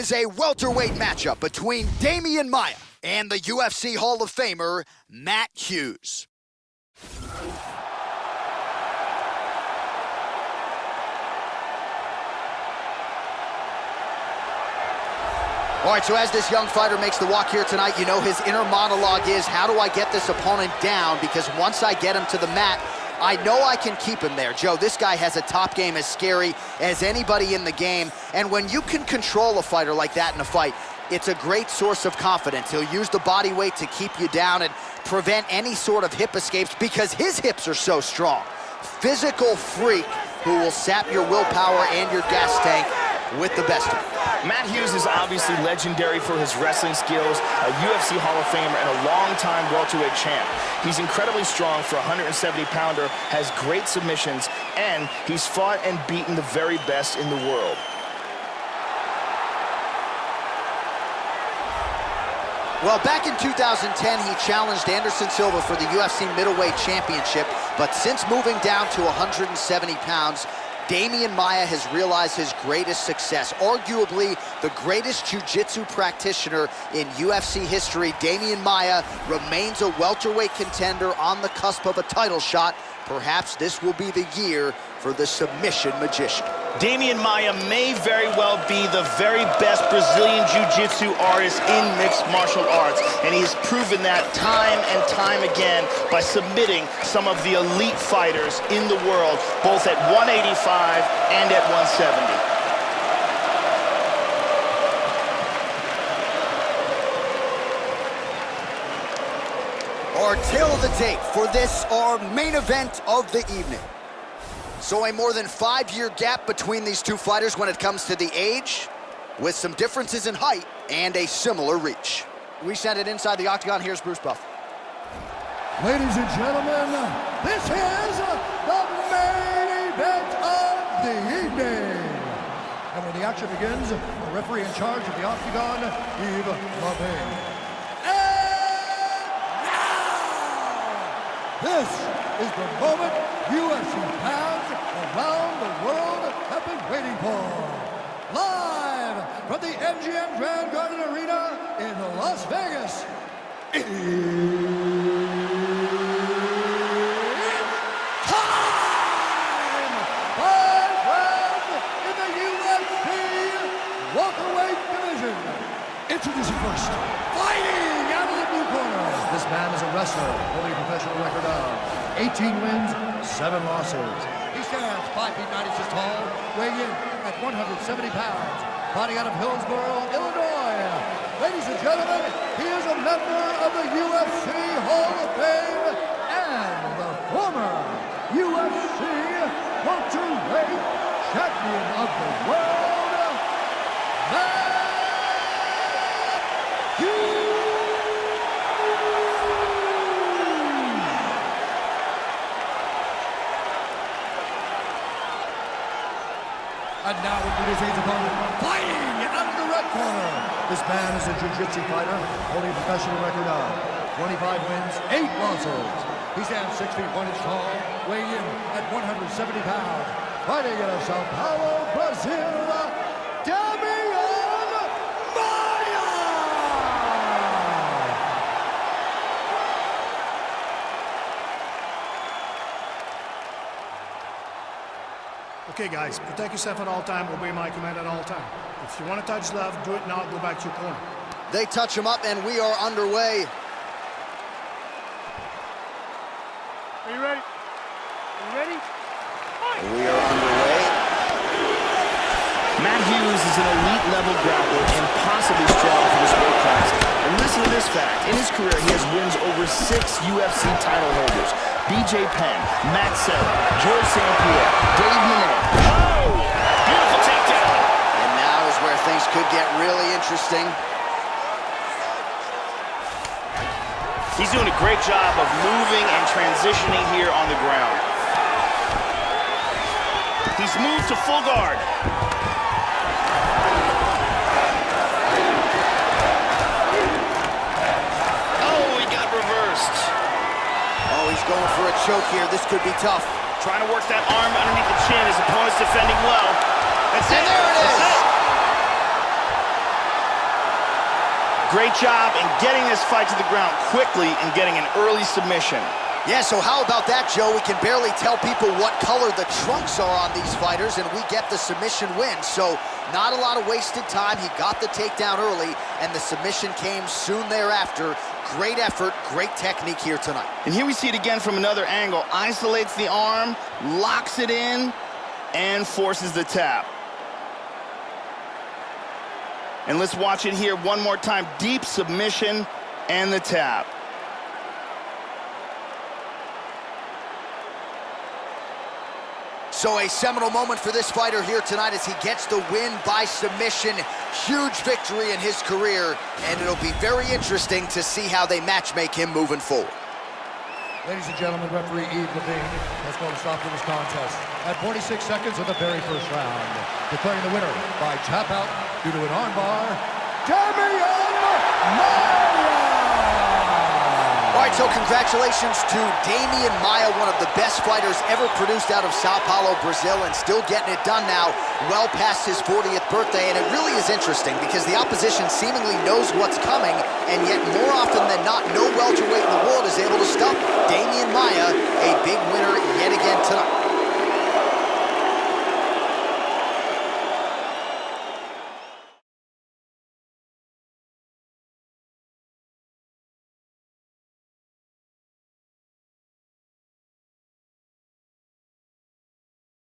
is a welterweight matchup between Damian Maia and the UFC Hall of Famer, Matt Hughes. All right, so as this young fighter makes the walk here tonight, you know his inner monologue is, how do I get this opponent down? Because once I get him to the mat, I know I can keep him there. Joe, this guy has a top game as scary as anybody in the game. And when you can control a fighter like that in a fight, it's a great source of confidence. He'll use the body weight to keep you down and prevent any sort of hip escapes because his hips are so strong. Physical freak who will sap your willpower and your gas tank with the best of it. Matt Hughes is obviously legendary for his wrestling skills, a UFC Hall of Famer, and a long-time welterweight champ. He's incredibly strong for a 170-pounder, has great submissions, and he's fought and beaten the very best in the world. Well, back in 2010, he challenged Anderson Silva for the UFC middleweight championship, but since moving down to 170 pounds, Damian Maia has realized his greatest success. Arguably the greatest jiu-jitsu practitioner in UFC history, Damian Maia remains a welterweight contender on the cusp of a title shot. Perhaps this will be the year for the submission magician. Damian Maia may very well be the very best Brazilian jiu-jitsu artist in mixed martial arts, and he's proven that time and time again by submitting some of the elite fighters in the world, both at 185 and at 170. Or till the date for this, our main event of the evening. So a more than 5-year gap between these two fighters when it comes to the age, with some differences in height and a similar reach. We send it inside the octagon. Here's Bruce Buff. Ladies and gentlemen, this is the main event of the evening. And when the action begins, the referee in charge of the octagon, Yves Lavigne. This is the moment UFC fans around the world have been waiting for. Live from the MGM Grand Garden Arena in Las Vegas. It's time! 5 rounds in the UFC welterweight division. Introducing first, fighting out of the blue corner. This man is a wrestler, holding a professional record of 18 wins, 7 losses. He stands 5 feet 9 inches tall, weighing in at 170 pounds, fighting out of Hillsboro, Illinois. Ladies and gentlemen, he is a member of the UFC Hall of Fame and the former UFC welterweight champion of the world, Matt Hughes. And now introducing his opponent, fighting out of the red corner. This man is a jiu-jitsu fighter, holding a professional record of 25 wins, 8 losses. He stands 6 feet 1 inch tall, weighing in at 170 pounds. Fighting out of Sao Paulo, Brazil, Damian Maia! Okay, guys, protect yourself at all time, obey my command at all time. If you want to touch love, do it now, go back to your corner. They touch him up, and we are underway. Are you ready? Are you ready? We are underway. Matt Hughes is an elite-level grappler and possibly strong for this weight class. And listen to this fact. In his career, he has wins over 6 UFC title holders. BJ Penn, Matt Serra, George St. Pierre, Dave Maia. Oh! Beautiful takedown! And now is where things could get really interesting. He's doing a great job of moving and transitioning here on the ground. He's moved to full guard. Going for a choke here. This could be tough. Trying to work that arm underneath the chin. His opponent's defending well. That's it. And there it is. Great job in getting this fight to the ground quickly and getting an early submission. Yeah, so how about that, Joe? We can barely tell people what color the trunks are on these fighters, and we get the submission win. So not a lot of wasted time. He got the takedown early, and the submission came soon thereafter. Great effort, great technique here tonight. And here we see it again from another angle. Isolates the arm, locks it in, and forces the tap. And let's watch it here one more time. Deep submission and the tap. So a seminal moment for this fighter here tonight as he gets the win by submission. Huge victory in his career, and it'll be very interesting to see how they matchmake him moving forward. Ladies and gentlemen, referee Yves Levine has called a stop to this contest at 46 seconds of the very first round, declaring the winner by tap out due to an armbar, Damian Maia! All right, so congratulations to Damian Maia, one of the best fighters ever produced out of Sao Paulo, Brazil, and still getting it done now, well past his 40th birthday. And it really is interesting because the opposition seemingly knows what's coming, and yet more often than not, no welterweight in the world is able to stop Damian Maia, a big winner yet again tonight.